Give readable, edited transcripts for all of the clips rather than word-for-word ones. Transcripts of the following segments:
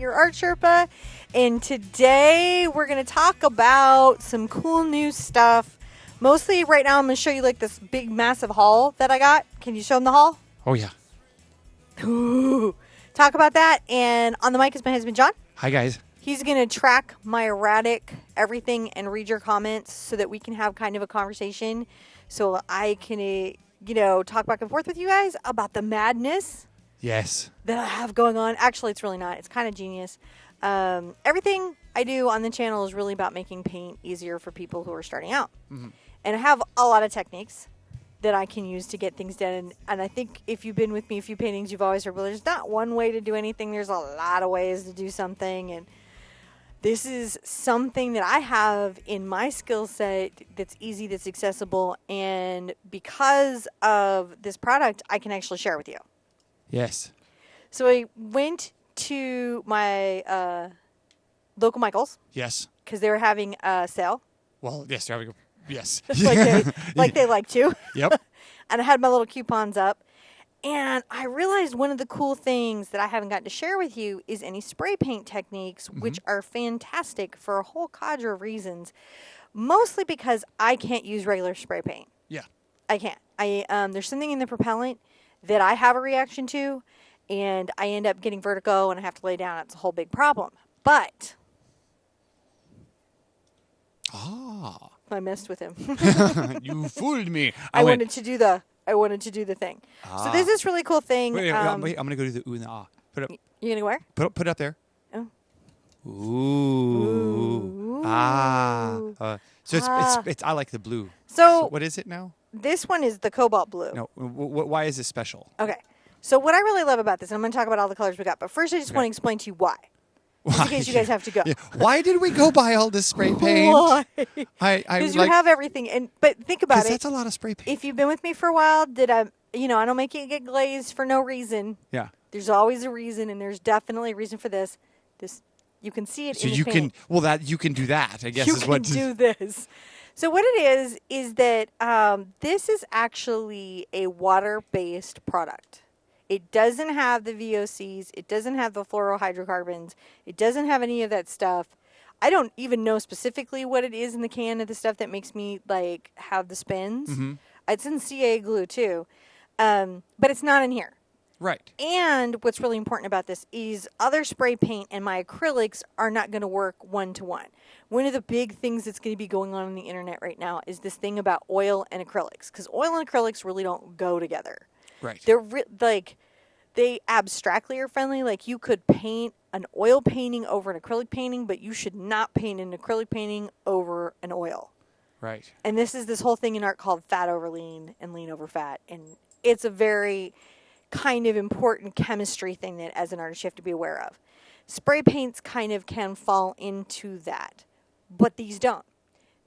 your Art Sherpa, and today we're going to talk about some cool new stuff. Mostly right now I'm going to show you like this big massive haul that I got. Can you show them the haul? Oh, yeah. Ooh. Talk about that, and on the mic is my husband, John. Hi, guys. He's going to track my erratic everything and read your comments so that we can have kind of a conversation so I can, talk back and forth with you guys about the madness. Yes. That I have going on. Actually, it's really not. It's kind of genius. Everything I do on the channel is really about making paint easier for people who are starting out. Mm-hmm. And I have a lot of techniques that I can use to get things done. And I think if you've been with me a few paintings, you've always heard, well, there's not one way to do anything. There's a lot of ways to do something. And this is something that I have in my skill set that's easy, that's accessible. And because of this product, I can actually share with you. Yes. So I went to my local Michael's. Yes. Because they were having a sale. Well, yes, there we go. Yes. like they like to. Yep. And I had my little coupons up. And I realized one of the cool things that I haven't gotten to share with you is any spray paint techniques, which are fantastic for a whole cadre of reasons. Mostly because I can't use regular spray paint. Yeah. I can't. There's something in the propellant that I have a reaction to, and I end up getting vertigo and I have to lay down. It's a whole big problem. But I messed with him. You fooled me. I wanted to do the thing. So there's this really cool thing. Wait, I'm gonna go do the ooh and the ah. Put it up. You gonna where? Put it up there. Oh. Ooh. Ah. So it's I like the blue. So what is it now? This one is the cobalt blue. No. Why is this special? Okay. So what I really love about this, and I'm going to talk about all the colors we got, but first I just want to explain to you why. Just in case you guys have to go. Yeah. Why did we go buy all this spray paint? Why? Because you have everything. But think about it. That's a lot of spray paint. If you've been with me for a while, I don't make you get glazed for no reason. Yeah. There's always a reason, and there's definitely a reason for this. You can see it in the paint. You can do that, I guess. You can do this. So what it is that this is actually a water-based product. It doesn't have the VOCs. It doesn't have the fluorohydrocarbons. It doesn't have any of that stuff. I don't even know specifically what it is in the can of the stuff that makes me have the spins. Mm-hmm. It's in CA glue too, but it's not in here. Right. And what's really important about this is other spray paint and my acrylics are not going to work one-to-one. One of the big things that's going to be going on the internet right now is this thing about oil and acrylics, because oil and acrylics really don't go together. Right. They're they abstractly are friendly. Like you could paint an oil painting over an acrylic painting, but you should not paint an acrylic painting over an oil. Right. And this whole thing in art called fat over lean and lean over fat, and it's a very kind of important chemistry thing that as an artist you have to be aware of. Spray paints kind of can fall into that, but these don't.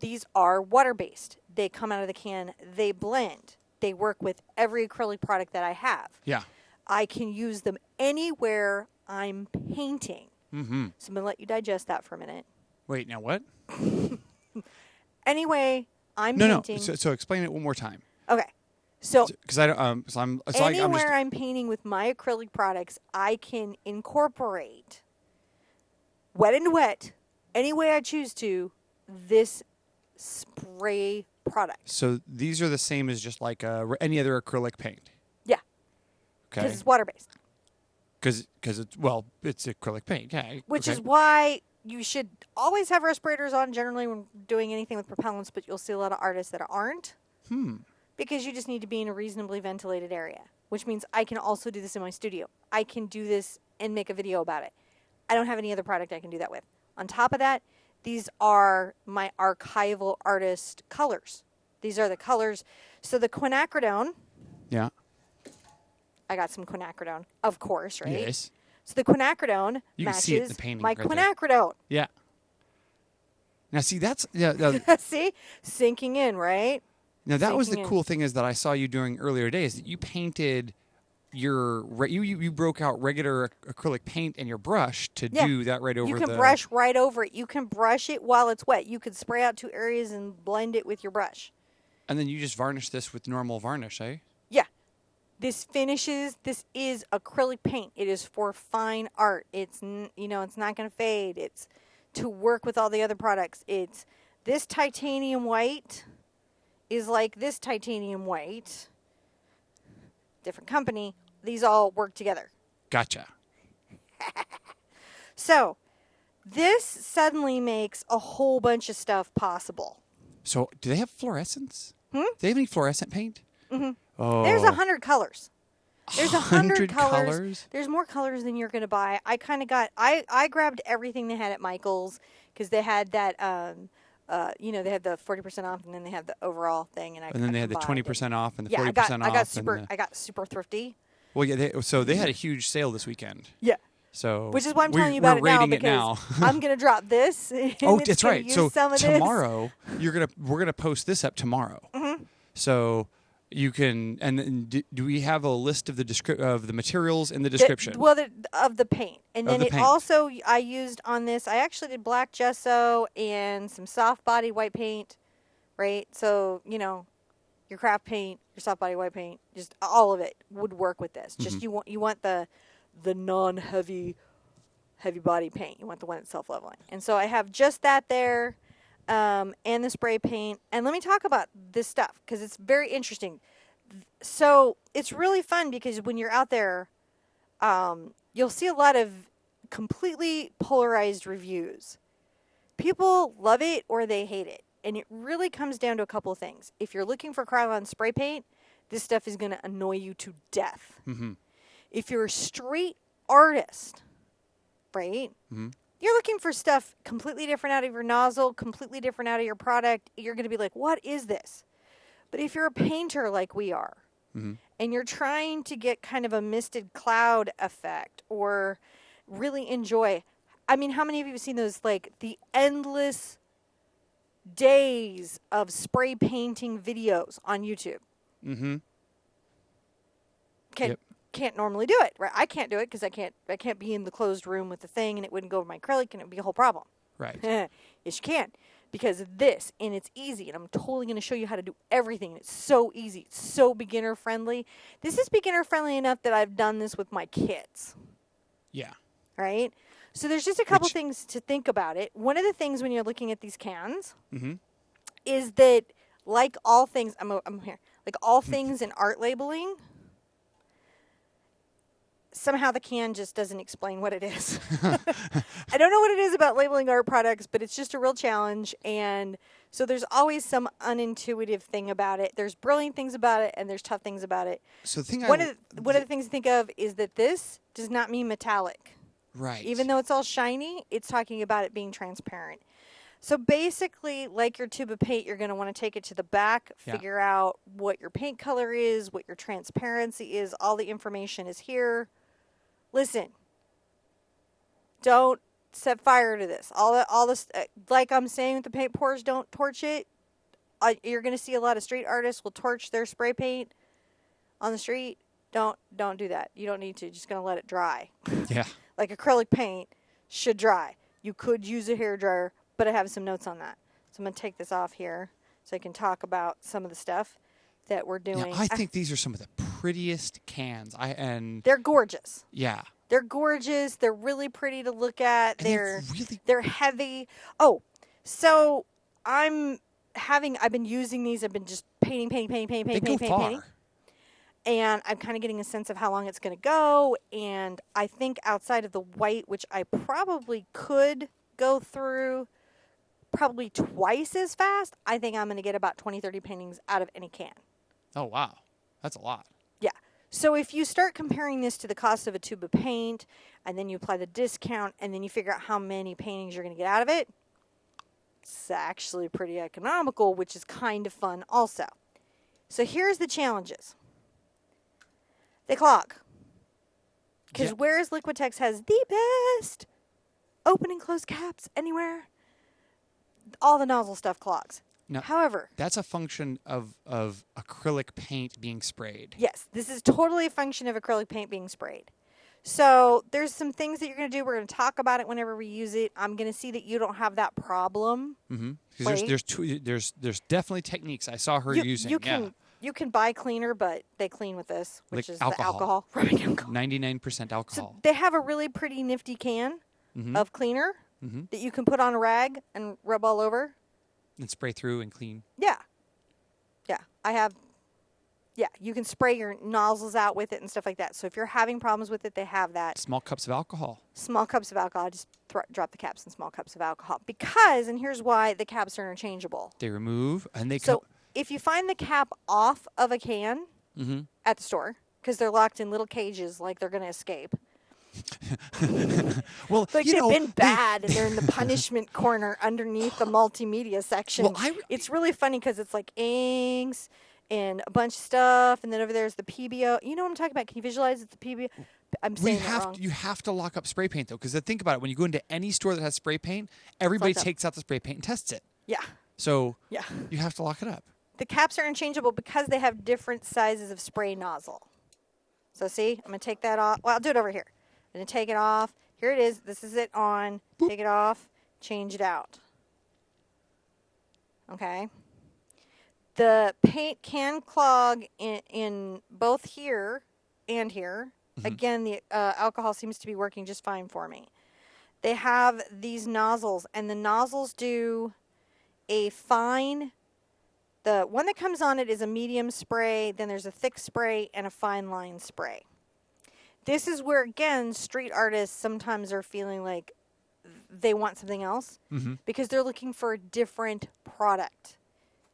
These are water-based. They come out of the can, they blend. They work with every acrylic product that I have. Yeah. I can use them anywhere I'm painting. Mm-hmm. So I'm going to let you digest that for a minute. Wait, now what? Anyway, I'm painting. No. So explain it one more time. Okay. So because I don't anywhere I'm painting with my acrylic products, I can incorporate wet and wet any way I choose to this spray product. So these are the same as just like any other acrylic paint. Yeah. Okay. Because it's water based. Because it's acrylic paint. Yeah. Which is why you should always have respirators on generally when doing anything with propellants, but you'll see a lot of artists that aren't. Because you just need to be in a reasonably ventilated area, which means I can also do this in my studio. I can do this and make a video about it. I don't have any other product I can do that with. On top of that, these are my archival artist colors. These are the colors. So the quinacridone. Yeah. I got some quinacridone, of course, right? Yes. So the quinacridone you matches can see it in the painting my right quinacridone. There. Yeah. Now see that's see, sinking in, right? Now that was the cool thing is that I saw you doing earlier days that you painted you broke out regular acrylic paint and your brush to do that right over. You can brush right over it. You can brush it while it's wet. You could spray out 2 areas and blend it with your brush. And then you just varnish this with normal varnish, eh? Yeah. This finishes. This is acrylic paint. It is for fine art. It's it's not going to fade. It's to work with all the other products. It's this titanium white is like this titanium white. Different company. These all work together. Gotcha. So, this suddenly makes a whole bunch of stuff possible. So, do they have fluorescence? Do they have any fluorescent paint? Mm-hmm. Oh. There's 100 colors. There's 100 colors. colors? There's more colors than you're going to buy. I kind of got, I grabbed everything they had at Michael's because they had that, they had the 40% off and then they have the overall thing. And then they had the 20% off and the yeah, 40% off. I got super thrifty. Well, yeah, so they had a huge sale this weekend. Yeah. So which is why I'm telling you about it now because I'm going to drop this. Oh, that's right. So tomorrow, we're gonna post this up tomorrow. Mm-hmm. So you can, and do we have a list of the materials in the description? Of the paint, and then also I used on this. I actually did black gesso and some soft body white paint, right? So your craft paint, your soft body white paint, just all of it would work with this. Just you want the non-heavy body paint. You want the one that's self-leveling. And so I have just that there and the spray paint. And let me talk about this stuff because it's very interesting. So it's really fun because when you're out there, you'll see a lot of completely polarized reviews. People love it or they hate it. And it really comes down to a couple of things. If you're looking for Krylon spray paint, this stuff is going to annoy you to death. Mm-hmm. If you're a street artist, right, you're looking for stuff completely different out of your nozzle, completely different out of your product, you're going to be like, what is this? But if you're a painter like we are, and you're trying to get kind of a misted cloud effect or really enjoy, I mean, how many of you have seen those, like, the endless days of spray painting videos on YouTube? Mm-hmm. Can't normally do it, right? I can't do it because I can't be in the closed room with the thing and it wouldn't go over my acrylic and it would be a whole problem. Right. Yes, you can because of this, and it's easy, and I'm totally going to show you how to do everything, and it's so easy. It's so beginner friendly. This is beginner friendly enough that I've done this with my kids. Yeah. Right? So there's just a couple things to think about it. One of the things when you're looking at these cans is that, like all things, I'm here, like all things in art labeling, somehow the can just doesn't explain what it is. I don't know what it is about labeling art products, but it's just a real challenge. And so there's always some unintuitive thing about it. There's brilliant things about it, and there's tough things about it. So the thing one of the things to think of is that this does not mean metallic. Right. Even though it's all shiny, it's talking about it being transparent. So basically, like your tube of paint, you're going to want to take it to the back, figure out what your paint color is, what your transparency is. All the information is here. Listen, don't set fire to this. All this, like I'm saying with the paint pours, don't torch it. You're going to see a lot of street artists will torch their spray paint on the street. Don't do that. You don't need to. You're just going to let it dry. Yeah. Like acrylic paint should dry. You could use a hairdryer, but I have some notes on that. So I'm going to take this off here so I can talk about some of the stuff that we're doing. Now, I think these are some of the prettiest cans. They're gorgeous. Yeah. They're gorgeous. They're really pretty to look at. And they're heavy. Oh, so I've been using these. I've been just painting. And I'm kind of getting a sense of how long it's going to go. And I think outside of the white, which I probably could go through probably twice as fast, I think I'm going to get about 20, 30 paintings out of any can. Oh, wow. That's a lot. Yeah. So if you start comparing this to the cost of a tube of paint, and then you apply the discount, and then you figure out how many paintings you're going to get out of it, it's actually pretty economical, which is kind of fun also. So here's the challenges. They clog. Because whereas Liquitex has the best open and close caps anywhere, all the nozzle stuff clogs. Now, however, that's a function of acrylic paint being sprayed. Yes, this is totally a function of acrylic paint being sprayed. So there's some things that you're going to do. We're going to talk about it whenever we use it. I'm going to see that you don't have that problem. Mm-hmm. Because there's definitely techniques I saw her using. You You can buy cleaner, but they clean with this, which is alcohol. the alcohol, rubbing alcohol. 99% alcohol. So they have a really pretty nifty can of cleaner that you can put on a rag and rub all over. And spray through and clean. Yeah. Yeah. I have. Yeah, you can spray your nozzles out with it and stuff like that. So if you're having problems with it, they have that. Small cups of alcohol. Small cups of alcohol. Just drop the caps in small cups of alcohol. Because, and here's why, the caps are interchangeable. They remove and they So if you find the cap off of a can at the store, because they're locked in little cages like they're going to escape. Well, like they've been bad and they're in the punishment corner underneath the multimedia section. Well, it's really funny because it's like inks and a bunch of stuff, and then over there's the PBO. You know what I'm talking about? Can you visualize it's the PBO? I'm saying that wrong. You have to lock up spray paint though, because think about it. When you go into any store that has spray paint, everybody takes out the spray paint and tests it. Yeah. So you have to lock it up. The caps are interchangeable because they have different sizes of spray nozzle. So see, I'm going to take that off. Well, I'll do it over here. I'm going to take it off. Here it is. This is it on. Boop. Take it off. Change it out. Okay. The paint can clog in both here and here. Again, the alcohol seems to be working just fine for me. They have these nozzles, and the nozzles do a fine. The one that comes on it is a medium spray, then there's a thick spray and a fine line spray. This is where, again, street artists sometimes are feeling like they want something else because they're looking for a different product.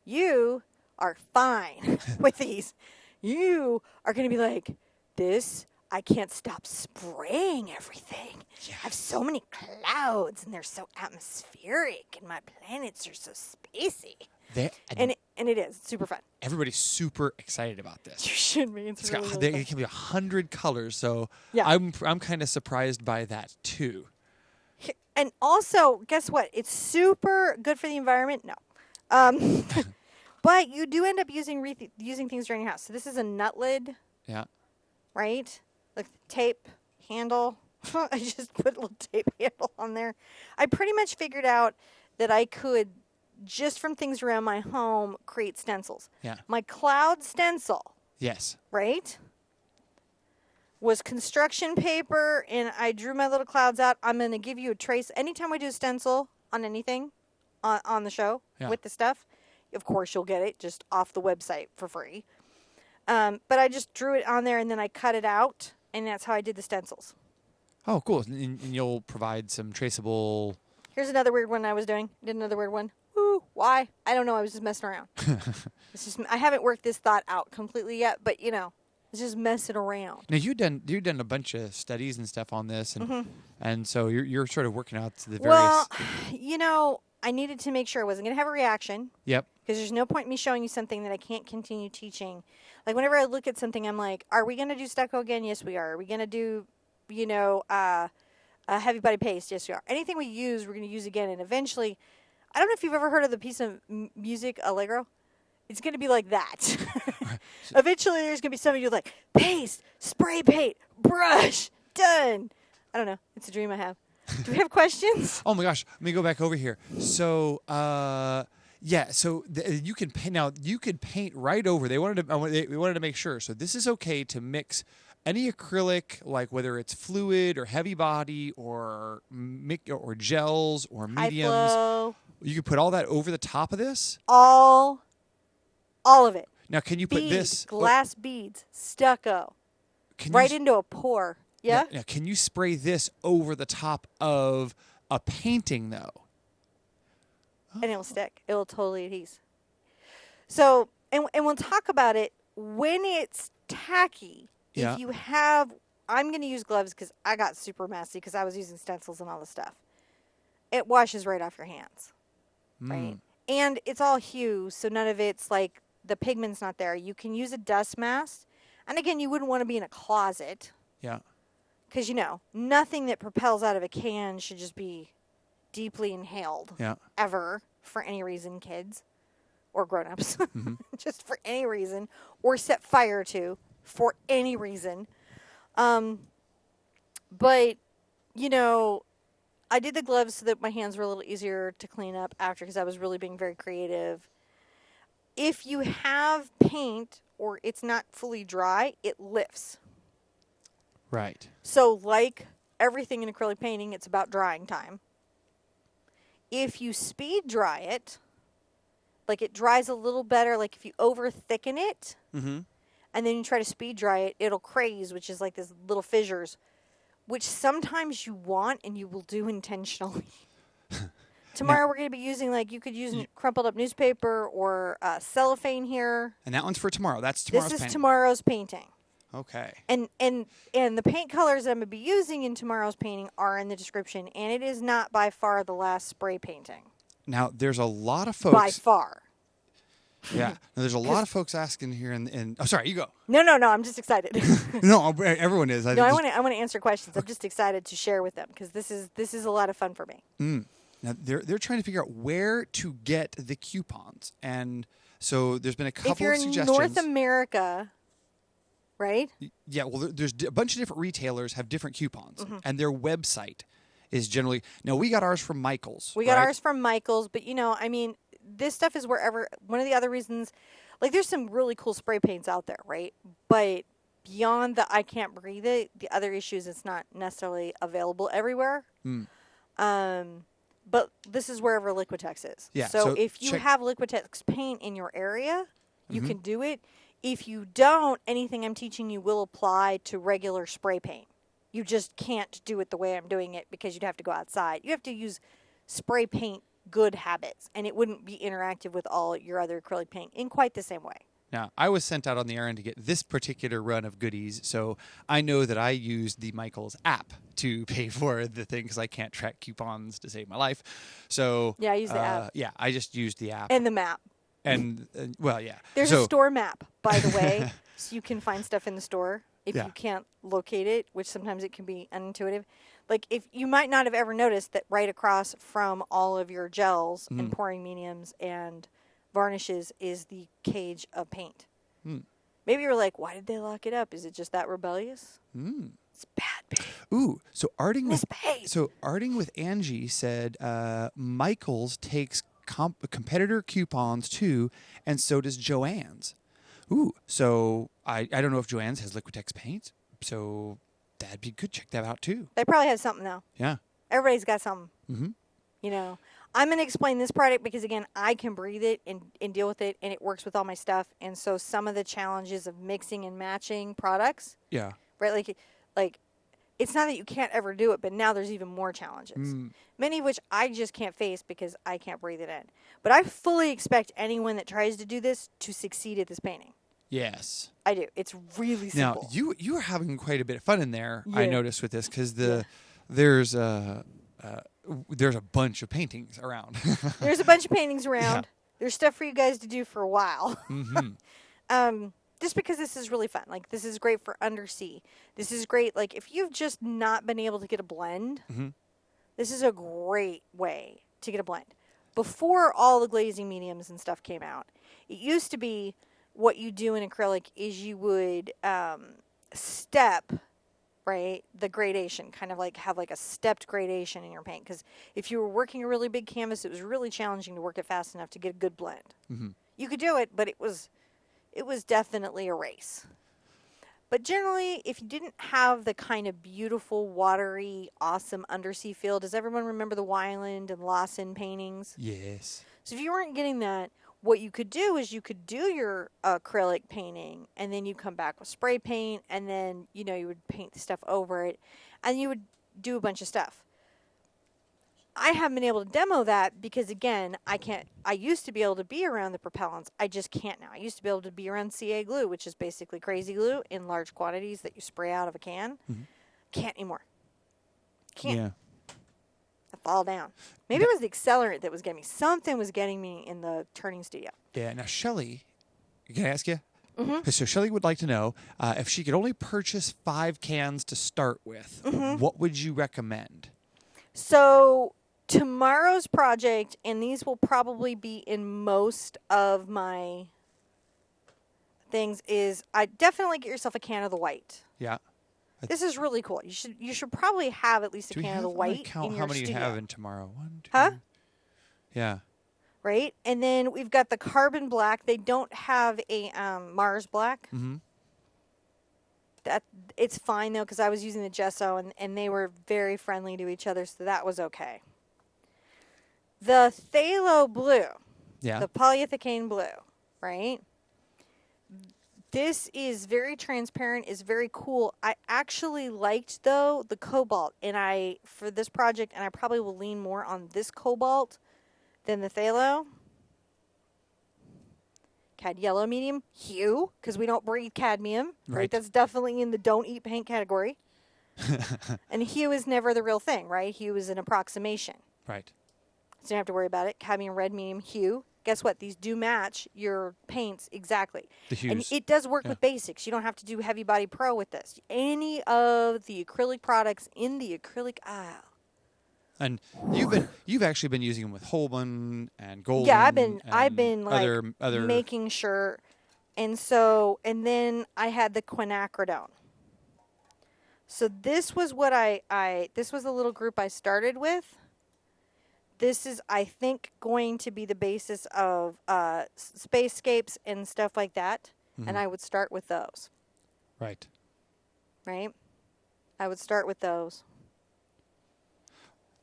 You are fine with these. You are going to be like, this, I can't stop spraying everything. Yes. I have so many clouds, and they're so atmospheric, and my planets are so spacey. And it is. It's super fun. Everybody's super excited about this. You should be. It's really, really fun. It can be 100 colors, so I'm kind of surprised by that, too. And also, guess what? It's super good for the environment. No. But you do end up using things around your house. So this is a nut lid. Yeah. Right? Like tape handle. I just put a little tape handle on there. I pretty much figured out that I could, just from things around my home, create stencils. Yeah. My cloud stencil. Yes. Right? Was construction paper, and I drew my little clouds out. I'm going to give you a trace. Anytime we do a stencil on anything on the show with the stuff, of course you'll get it just off the website for free. But I just drew it on there, and then I cut it out, and that's how I did the stencils. Oh, cool. And you'll provide some traceable... Here's another weird one I was doing. Did another weird one. Woo, why? I don't know. I was just messing around. I haven't worked this thought out completely yet, but, it's just messing around. Now, you've done a bunch of studies and stuff on this, and so you're sort of working out the various... Well, I needed to make sure I wasn't going to have a reaction. Yep. Because there's no point in me showing you something that I can't continue teaching. Like, whenever I look at something, I'm like, are we going to do stucco again? Yes, we are. Are we going to do, heavy body paste? Yes, we are. Anything we use, we're going to use again. And eventually, I don't know if you've ever heard of the piece of music, Allegro. It's going to be like that. Eventually, there's going to be some of you like, paste, spray paint, brush, done. I don't know. It's a dream I have. Do we have questions? Oh, my gosh. Let me go back over here. So, so you can paint now. You could paint right over. They wanted to make sure. So this is okay to mix any acrylic, like whether it's fluid or heavy body or gels or mediums. High flow. You could put all that over the top of this. All of it. Now, can you put this glass beads, stucco, into a pour? Yeah. Now, can you spray this over the top of a painting though? And it'll stick. It'll totally adhere. So, and we'll talk about it when it's tacky. Yeah. If you have, I'm going to use gloves because I got super messy because I was using stencils and all this stuff. It washes right off your hands, right? And it's all hue, so none of it's like the pigment's not there. You can use a dust mask, and again, you wouldn't want to be in a closet. Yeah. Because nothing that propels out of a can should just be deeply inhaled ever for any reason, kids or grown-ups. Just for any reason, or set fire to for any reason. But I did the gloves so that my hands were a little easier to clean up after because I was really being very creative. if you have paint or it's not fully dry, it lifts. Right. So like everything in acrylic painting, it's about drying time. If you speed dry it, like it dries a little better, like if you over thicken it, and then you try to speed dry it, it'll craze, which is like this little fissures, which sometimes you want and you will do intentionally. Tomorrow we're going to be using, like, you could use crumpled up newspaper or cellophane here. And that one's for tomorrow. That's tomorrow's This is painting. tomorrow's painting. Okay. And the paint colors I'm going to be using in tomorrow's painting are in the description, and it is not by far the last spray painting. Now, there's a lot of folks. By far. Yeah. Now, there's a lot of folks asking here, and oh, sorry, you go. No, I'm just excited. No, everyone is. I want to answer questions. I'm just excited to share with them because this is a lot of fun for me. Now, they're trying to figure out where to get the coupons, and so there's been a couple if you're of in suggestions. North America, right? Yeah, well, there's a bunch of different retailers have different coupons, and their website is generally. Now, we got ours from Michaels. We got ours from Michaels, but I mean, this stuff is wherever. One of the other reasons, like, there's some really cool spray paints out there, right? But beyond the I can't breathe it, the other issue is it's not necessarily available everywhere. But this is wherever Liquitex is. Yeah, So so if you have Liquitex paint in your area, you can do it. If you don't, anything I'm teaching you will apply to regular spray paint. You just can't do it the way I'm doing it because you'd have to go outside. You have to use spray paint good habits, and it wouldn't be interactive with all your other acrylic paint in quite the same way. Now, I was sent out on the errand to get this particular run of goodies, so I know that I used the Michaels app to pay for the thing because I can't track coupons to save my life. So yeah, I use the app. Yeah, I just used the app and the map. And well, yeah. There's a store map, by the way, so you can find stuff in the store if you can't locate it, which sometimes it can be unintuitive. Like, if you might not have ever noticed that right across from all of your gels and pouring mediums and varnishes is the cage of paint. Maybe you're like, why did they lock it up? Is it just that rebellious? It's bad paint. Ooh, so arting with Angie said Michaels takes competitor coupons too, and so does Joann's. Ooh, so I don't know if Joann's has Liquitex paint, so that'd be good. Check that out too. They probably have something though. Yeah. Everybody's got something. I'm going to explain this product because, again, I can breathe it and deal with it, and it works with all my stuff. And so some of the challenges of mixing and matching products, right? Like it's not that you can't ever do it, but now there's even more challenges. Many of which I just can't face because I can't breathe it in. But I fully expect anyone that tries to do this to succeed at this painting. Yes. I do. It's really simple. Now, you are having quite a bit of fun in there, I noticed, with this, because there's a bunch of paintings around. There's a bunch of paintings around. Yeah. There's stuff for you guys to do for a while. Just because this is really fun. Like, this is great for undersea. This is great. Like, if you've just not been able to get a blend, this is a great way to get a blend. Before all the glazing mediums and stuff came out, it used to be what you do in acrylic is you would step, right, the gradation, kind of like have like a stepped gradation in your paint. Because if you were working a really big canvas, it was really challenging to work it fast enough to get a good blend. You could do it, but it was definitely a race. But generally, if you didn't have the kind of beautiful, watery, awesome undersea feel, does everyone remember the Weiland and Lawson paintings? Yes. So if you weren't getting that, what you could do is you could do your acrylic painting, and then you come back with spray paint, and then, you would paint the stuff over it, and you would do a bunch of stuff. I haven't been able to demo that because, again, I used to be able to be around the propellants. I just can't now. I used to be able to be around CA glue, which is basically crazy glue in large quantities that you spray out of a can. Can't anymore. Can't. Yeah. I fall down. Maybe it was the accelerant that was getting me. Something was getting me in the turning studio. Yeah. Now, Shelly, can I ask you? So Shelly would like to know if she could only purchase 5 cans to start with, what would you recommend? So tomorrow's project, and these will probably be in most of my things, is I definitely get yourself a can of the white. Yeah. This is really cool. You should probably have at least a can of the white count in your how many studio. you have in tomorrow? 1, 2. Huh? Yeah. right? And then we've got the carbon black. They don't have a Mars black. Mm-hmm. That it's fine though, because I was using the gesso and they were very friendly to each other, so that was okay. The phthalo blue, Yeah. the polyethylene blue, right? This is very transparent, is very cool. I actually liked though the cobalt, and for this project, and I probably will lean more on this cobalt than the phthalo. Cad yellow medium hue, because we don't breathe cadmium. Right. That's definitely in the don't eat paint category. And hue is never the real thing, right? Hue is an approximation. Right. So you don't have to worry about it. Cadmium, red, medium, hue. Guess what? These do match your paints exactly. The hues. And it does work with basics. You don't have to do Heavy Body Pro with this. Any of the acrylic products in the acrylic aisle. And you've actually been using them with Holman and Golden. Yeah, I've been like other making sure. And then I had the quinacridone. So this was what this was the little group I started with. This is, I think, going to be the basis of spacescapes and stuff like that. Mm-hmm. And I would start with those. Right. Right? I would start with those.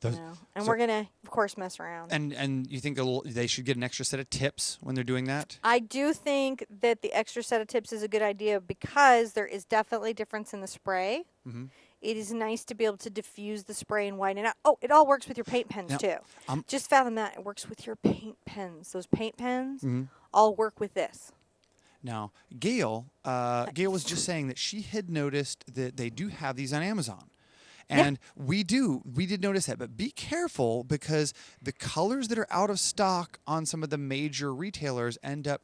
And we're going to, of course, mess around. And you think they should get an extra set of tips when they're doing that? I do think that the extra set of tips is a good idea because there is definitely difference in the spray. Mm-hmm. It is nice to be able to diffuse the spray and widen it out. Oh, it all works with your paint pens, too. Just fathom that. It works with your paint pens. Those paint pens all work with this. Now, Gail was just saying that she had noticed that they do have these on Amazon. And we did notice that, but be careful because the colors that are out of stock on some of the major retailers end up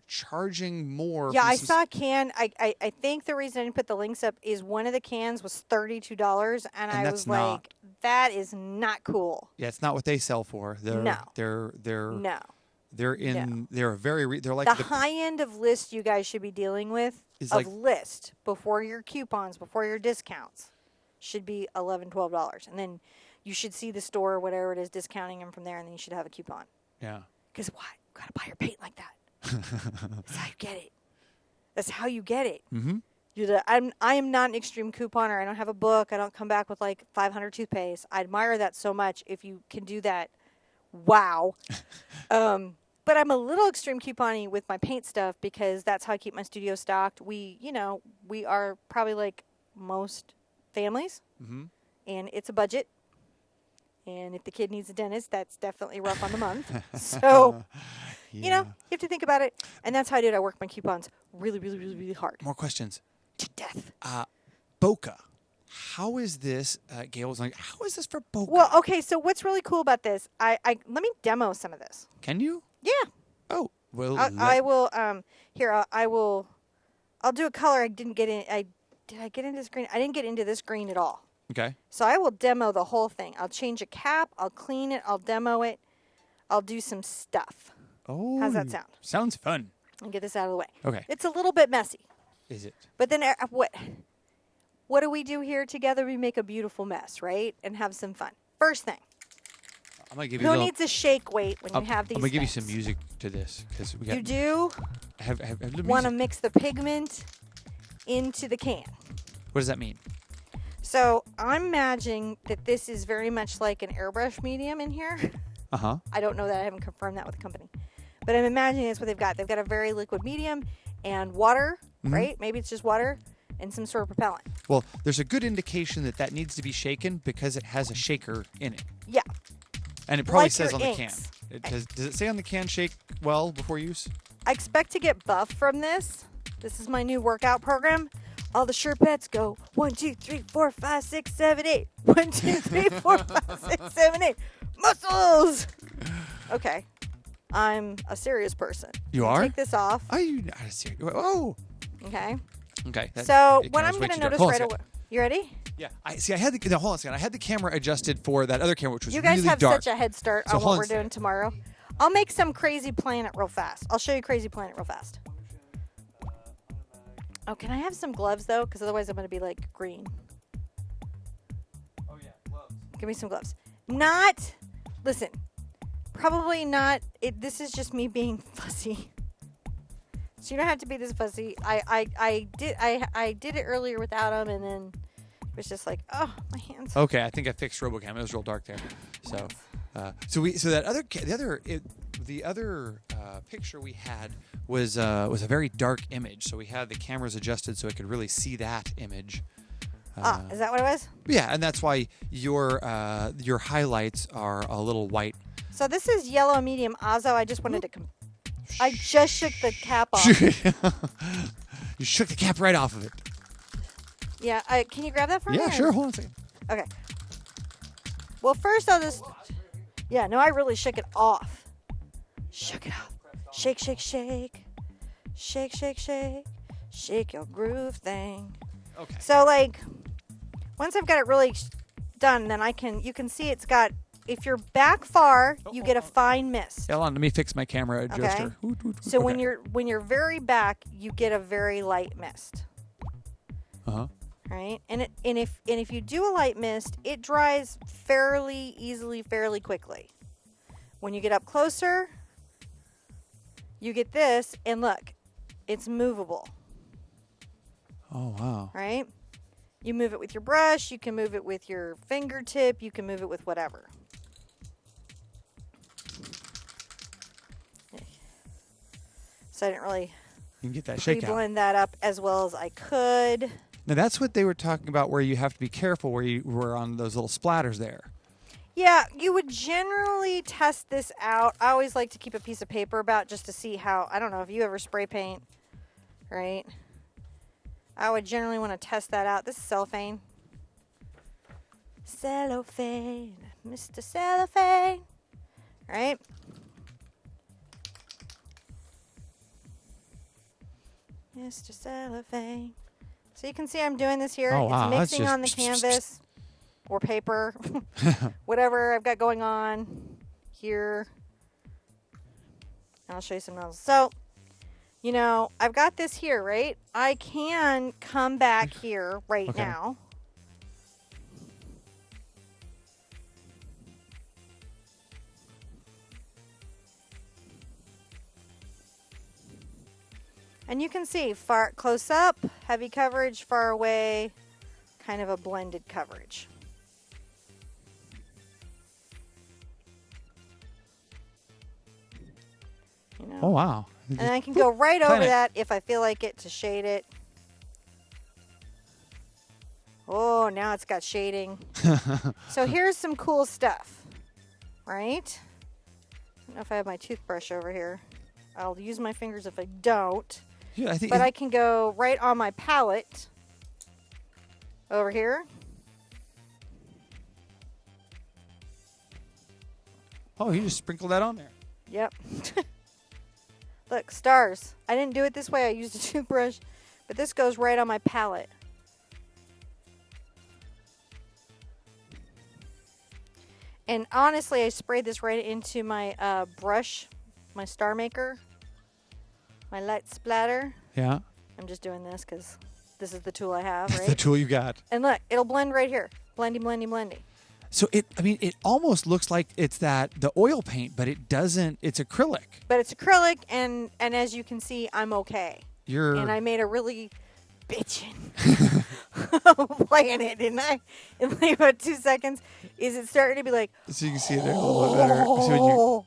charging more. Yeah, I saw a can. I think the reason I didn't put the links up is one of the cans was $32, and I was like, that is not cool. Yeah, it's not what they sell for. They're like the high end of list you guys should be dealing with list before your coupons, before your discounts. Should be $11, $12. And then you should see the store or whatever it is discounting them from there, and then you should have a coupon. Yeah. Because why? You got to buy your paint like that. That's how you get it. That's how you get it. Mm-hmm. I am not an extreme couponer. I don't have a book. I don't come back with like 500 toothpaste. I admire that so much. If you can do that, wow. But I'm a little extreme couponing with my paint stuff because that's how I keep my studio stocked. We are probably like most families, and it's a budget. And if the kid needs a dentist, that's definitely rough on the month. So, you have to think about it. And that's how I do it. I work my coupons really, really, really, really hard. More questions. To death. Bokeh. How is this? Gail was like, how is this for bokeh? Well, okay. So what's really cool about this? Let me demo some of this. Can you? Yeah. Oh, well. I will. Here, I'll do a color I didn't get in. Did I get into this green? I didn't get into this green at all. Okay. So I will demo the whole thing. I'll change a cap. I'll clean it. I'll demo it. I'll do some stuff. Oh. How's that sound? Sounds fun. And get this out of the way. Okay. It's a little bit messy. Is it? But then what do we do here together? We make a beautiful mess, right? And have some fun. First thing. I'm gonna give you. Who needs a shake weight when you have these? I'm gonna give you some music to this because we got. You do. Want to mix the pigment into the can. What does that mean? So I'm imagining that this is very much like an airbrush medium in here. Uh-huh. I don't know that. I haven't confirmed that with the company. But I'm imagining that's what they've got. They've got a very liquid medium and water, right? Maybe it's just water and some sort of propellant. Well, there's a good indication that needs to be shaken because it has a shaker in it. Yeah. And it probably like says on the inks. can. Does it say on the can shake well before use? I expect to get buff from this. This is my new workout program. All the Sherpettes go 1, 2, 3, 4, 5, 6, 7, 8. 1, 2, 3, 4, 5, 6, 7, 8. Muscles. Okay, I'm a serious person. You are? Take this off. Are you not a serious? Oh. Okay. Okay. So what I'm going to notice right away. You ready? Yeah. I had the hold on a second. I had the camera adjusted for that other camera, which was really dark. You guys have dark. such a head start on what we're doing tomorrow. I'll make some crazy planet real fast. I'll show you crazy planet real fast. Oh, can I have some gloves, though? Because otherwise I'm going to be, like, green. Oh, yeah, gloves. Give me some gloves. Listen, Probably not. This is just me being fussy. So you don't have to be this fussy. I did it earlier without them, and then it was just like, oh, my hands. Okay, I think I fixed RoboCam. It was real dark there. So, the other picture we had was a very dark image. So we had the cameras adjusted so I could really see that image. Is that what it was? Yeah, and that's why your highlights are a little white. So this is yellow medium Azo. I just wanted to. I just shook the cap off. You shook the cap right off of it. Yeah. Can you grab that for me? Yeah, sure. Hold on a second. Okay. Well, first I'll just. Yeah. No, I really shook it off. Shook it off. Shake, shake, shake. Shake, shake, shake. Shake your groove thing. Okay. So like, once I've got it really done, then you can see it's got. If you're back far, you get a fine mist. Hold on, let me fix my camera adjuster. Okay. So when you're very back, you get a very light mist. Right? And if you do a light mist, it dries fairly easily, fairly quickly. When you get up closer, you get this, and look, it's movable. Oh wow. Right? You move it with your brush, you can move it with your fingertip, you can move it with whatever. So I didn't really You can get that shake out. blend that up as well as I could. Now that's what they were talking about, where you have to be careful where you were on those little splatters there. Yeah, you would generally test this out. I always like to keep a piece of paper about just to see how, I don't know if you ever spray paint, right? I would generally want to test that out. This is cellophane. Cellophane, Mr. Cellophane, right? Mr. Cellophane. So you can see I'm doing this here. Oh, wow. It's That's mixing just on the canvas or paper, whatever I've got going on here. And I'll show you some nozzles. So, you know, I've got this here, right? I can come back here right now. And you can see far close up, heavy coverage, far away, kind of a blended coverage. You know? Oh wow. And I can go right over that if I feel like it to shade it. Oh, now it's got shading. So here's some cool stuff, right? I don't know if I have my toothbrush over here. I'll use my fingers if I don't. Yeah, I think. But I can go right on my palette over here. Oh, you just sprinkled that on there. Yep. Look, stars. I didn't do it this way. I used a toothbrush, but this goes right on my palette. And honestly, I sprayed this right into my brush, my star maker, my light splatter. Yeah. I'm just doing this because this is the tool I have, That's right? the tool you got. And look, it'll blend right here. Blendy, blendy, blendy. So it almost looks like it's the oil paint, but it doesn't. It's acrylic. But it's acrylic, and as you can see, I'm okay. And I made a really bitchin' playing it, didn't I? In like about 2 seconds, is it starting to be like? So you can see it there a little bit better. Oh,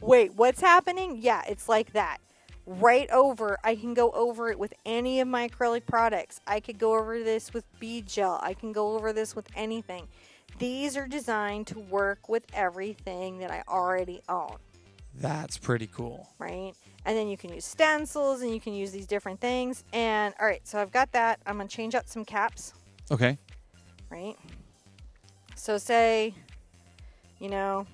wait, what's happening? Yeah, it's like that. Right over, I can go over it with any of my acrylic products. I could go over this with bead gel. I can go over this with anything. These are designed to work with everything that I already own. That's pretty cool. Right? And then you can use stencils and you can use these different things. And all right, so I've got that. I'm going to change out some caps. Okay. Right? So say, you know,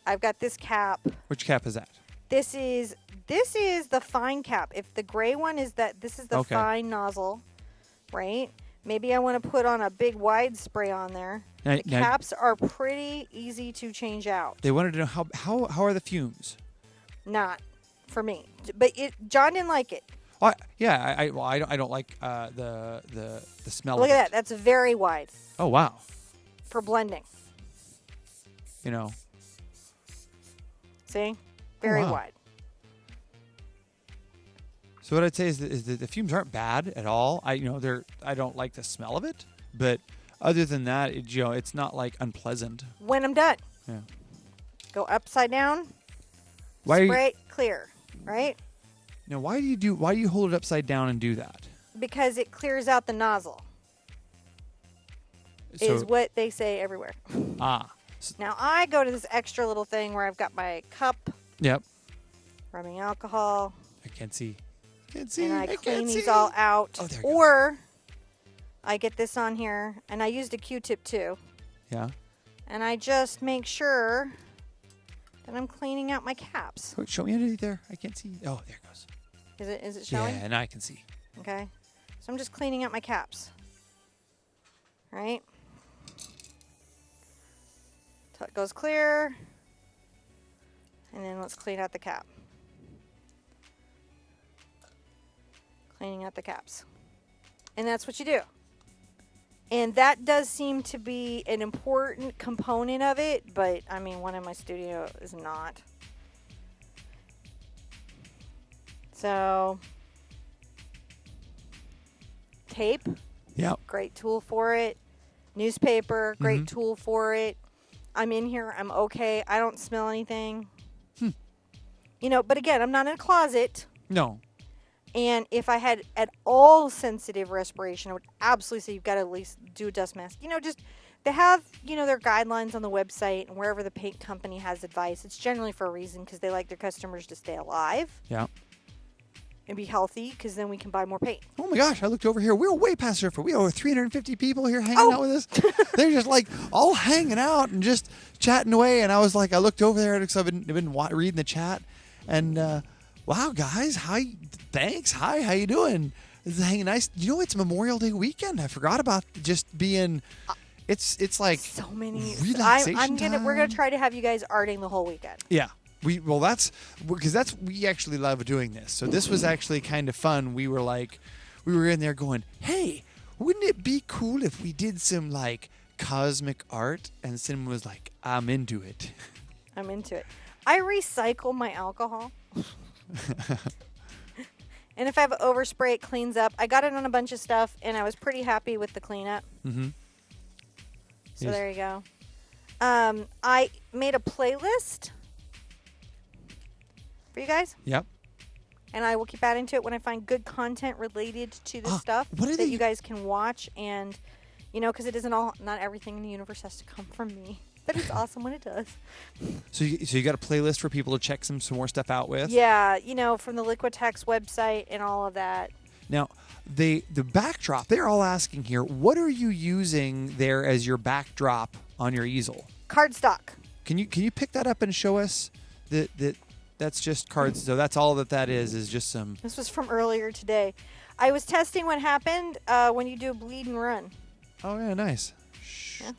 I've got this cap. Which cap is that? This is the fine cap. If the gray one is this is the fine nozzle, right? Maybe I want to put on a big wide spray on there. The caps are pretty easy to change out. They wanted to know how are the fumes? Not for me, but John didn't like it. Oh, yeah, I don't like the smell. Look of at that. That's very wide. Oh wow. For blending. You know. See? Very wow. wide. So what I'd say is that the fumes aren't bad at all. I don't like the smell of it, but other than that, it's not like unpleasant. When I'm done, Yeah. go upside down, Why spray clear, right? Now, why do you hold it upside down and do that? Because it clears out the nozzle. Is what they say everywhere. Now I go to this extra little thing where I've got my cup. Yep. Rubbing alcohol. I can't see. And I clean these all out. Oh, there it or I get this on here, and I used a Q-tip too. Yeah. And I just make sure that I'm cleaning out my caps. Show me underneath there. I can't see. Oh, there it goes. Is it showing? Yeah, and I can see. Okay. So I'm just cleaning out my caps. Right? Till it goes clear. And then let's clean out the cap. Cleaning out the caps. And that's what you do. And that does seem to be an important component of it, but I mean, one in my studio is not. So, tape. Yeah. Great tool for it. Newspaper, great tool for it. I'm in here, I'm okay. I don't smell anything. But again, I'm not in a closet. No. And if I had at all sensitive respiration, I would absolutely say you've got to at least do a dust mask. Just they have, their guidelines on the website, and wherever the paint company has advice. It's generally for a reason, because they like their customers to stay alive. Yeah. And be healthy, because then we can buy more paint. Oh my gosh, I looked over here. We're way past Sherpa. We have over 350 people here hanging out with us. They're just like all hanging out and just chatting away. And I was like, I looked over there because I've been reading the chat. And wow, guys, hi, thanks. Hi, how you doing? This is hanging nice. It's Memorial Day weekend. I forgot about just being. It's like so many relaxation We're gonna try to have you guys arting the whole weekend. Yeah. We actually love doing this. So this was actually kind of fun. We were in there going, hey, wouldn't it be cool if we did some like cosmic art? And Cinnamon was like, I'm into it. I'm into it. I recycle my alcohol. And if I have overspray, it cleans up. I got it on a bunch of stuff, and I was pretty happy with the cleanup. Mm-hmm. So there you go. I made a playlist for you guys. Yep. And I will keep adding to it when I find good content related to this stuff that you guys can watch. And, because it isn't not everything in the universe has to come from me. But it's awesome when it does. So you got a playlist for people to check some more stuff out with? Yeah, from the Liquitex website and all of that. Now, the backdrop, they're all asking here, what are you using there as your backdrop on your easel? Cardstock. Can you pick that up and show us that's just cards? So that's all that is just some. This was from earlier today. I was testing what happened when you do a bleed and run. Oh yeah, nice. Yeah.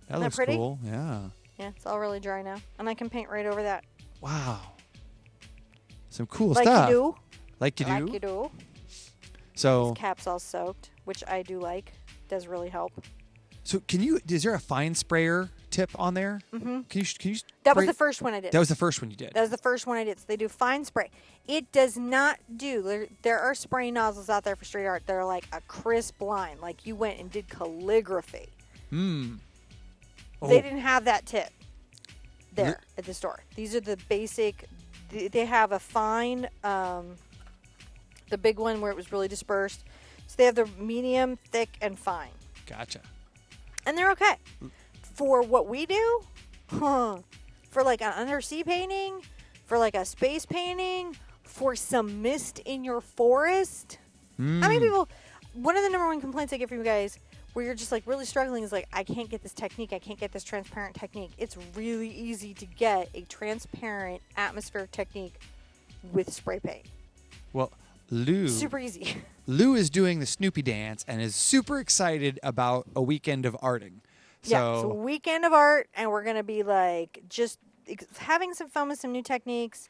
That looks pretty? cool. Yeah. Yeah, it's all really dry now, and I can paint right over that. Wow. Some cool like stuff. Like you do. So this cap's all soaked, which I do like. Does really help. So is there a fine sprayer tip on there? Mm-hmm. Can you? That was the first one I did. That was the first one you did. That was the first one I did. So they do fine spray. It does not do. There are spray nozzles out there for street art that are like a crisp line, like you went and did calligraphy. Oh. They didn't have that tip there at the store. These are the basic. They have a fine, the big one where it was really dispersed. So they have the medium, thick, and fine. Gotcha. And they're okay. For what we do, for like an undersea painting, for like a space painting, for some mist in your forest. How many people, one of the number one complaints I get from you guys where you're just like really struggling is like, I can't get this technique. I can't get this transparent technique. It's really easy to get a transparent atmospheric technique with spray paint. Well, Lou. Super easy. Lou is doing the Snoopy dance and is super excited about a weekend of arting. So weekend of art, and we're going to be like just having some fun with some new techniques,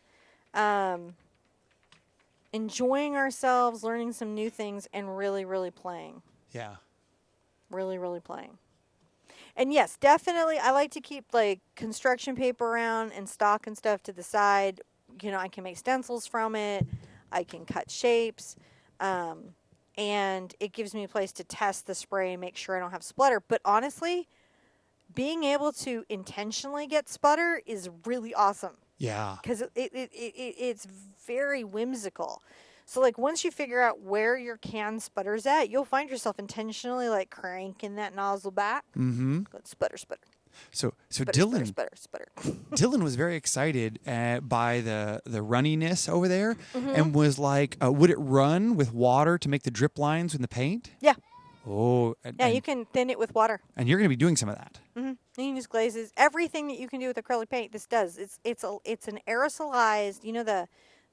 enjoying ourselves, learning some new things, and really, really playing. Yeah. Really, really playing. And yes, definitely, I like to keep like construction paper around and stock and stuff to the side. You know, I can make stencils from it. I can cut shapes. And it gives me a place to test the spray and make sure I don't have sputter. But honestly, being able to intentionally get sputter is really awesome. Yeah. Because it's very whimsical. So, like, once you figure out where your can sputter's at, you'll find yourself intentionally, like, cranking that nozzle back. Mm-hmm. Going sputter, sputter. So Sputter, Dylan, sputter, sputter, sputter. Dylan was very excited by the runniness over there, Mm-hmm. and was like, would it run with water to make the drip lines in the paint? Yeah. Oh. Yeah, you can thin it with water. And you're going to be doing some of that. Mm-hmm. You can use glazes. Everything that you can do with acrylic paint, this does. It's an aerosolized, you know, the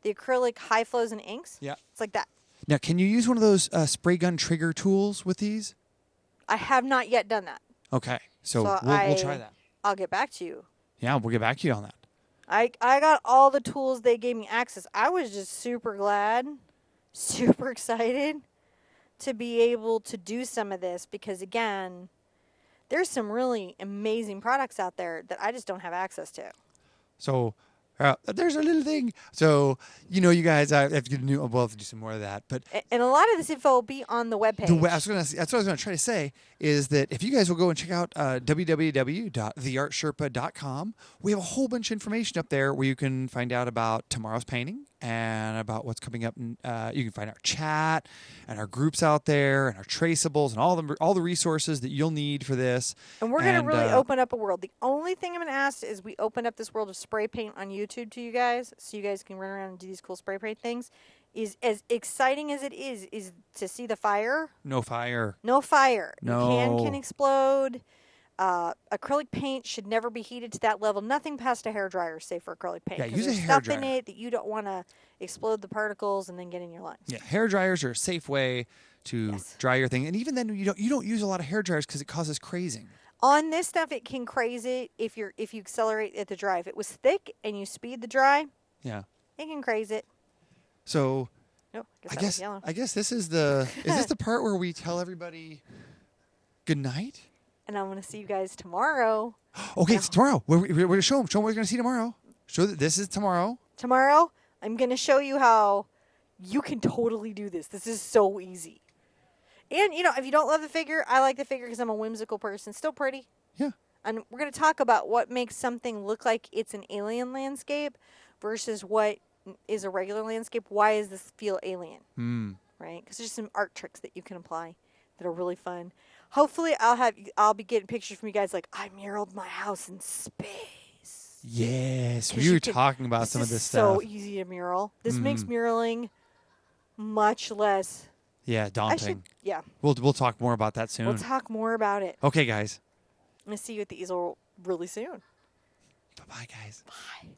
acrylic high flows and inks? Yeah. It's like that. Now, can you use one of those spray gun trigger tools with these? I have not yet done that. Okay. So we'll try that. I'll get back to you. Yeah, we'll get back to you on that. I got all the tools they gave me access. I was just super glad, super excited to be able to do some of this because, again, there's some really amazing products out there that I just don't have access to. So there's a little thing. So, you know, you guys, we'll have to do some more of that. But And a lot of this info will be on the webpage. that's what I was going to try to say is that if you guys will go and check out www.TheArtSherpa.com, we have a whole bunch of information up there where you can find out about tomorrow's painting and about what's coming up. You can find our chat and our groups out there and our traceables and all the resources that you'll need for this. And we're going to really open up a world. The only thing I'm going to ask is we open up this world of spray paint on YouTube to you guys so you guys can run around and do these cool spray paint things. Is as exciting as it is to see the fire. No fire. No fire. No. The can explode. Acrylic paint should never be heated to that level. Nothing past a hairdryer is safe for acrylic paint. Yeah, use a there's stuff in hairdryer. it that you don't want to explode the particles and then get in your lungs. Yeah, hair dryers are a safe way to dry your thing, and even then you don't use a lot of hair dryers because it causes crazing. On this stuff, it can craze it if you accelerate at the dry. If it was thick and you speed the dry, yeah, it can craze it. So, Oh, I guess this is the is this the part where we tell everybody good night? And I'm going to see you guys tomorrow. Okay, it's tomorrow. We're going to show them what we're going to see tomorrow. Show that this is tomorrow. Tomorrow, I'm going to show you how you can totally do this. This is so easy. And, you know, if you don't love the figure, I like the figure because I'm a whimsical person. Still pretty. Yeah. And we're going to talk about what makes something look like it's an alien landscape versus what is a regular landscape. Why does this feel alien? Right? Because there's some art tricks that you can apply that are really fun. Hopefully, I'll be getting pictures from you guys like, I muraled my house in space. Yes, we were talking about some of this stuff. So easy to mural. This makes muraling much less. Yeah, daunting. Yeah. We'll talk more about that soon. We'll talk more about it. Okay, guys. I'm going to see you at the easel really soon. Bye-bye, guys. Bye.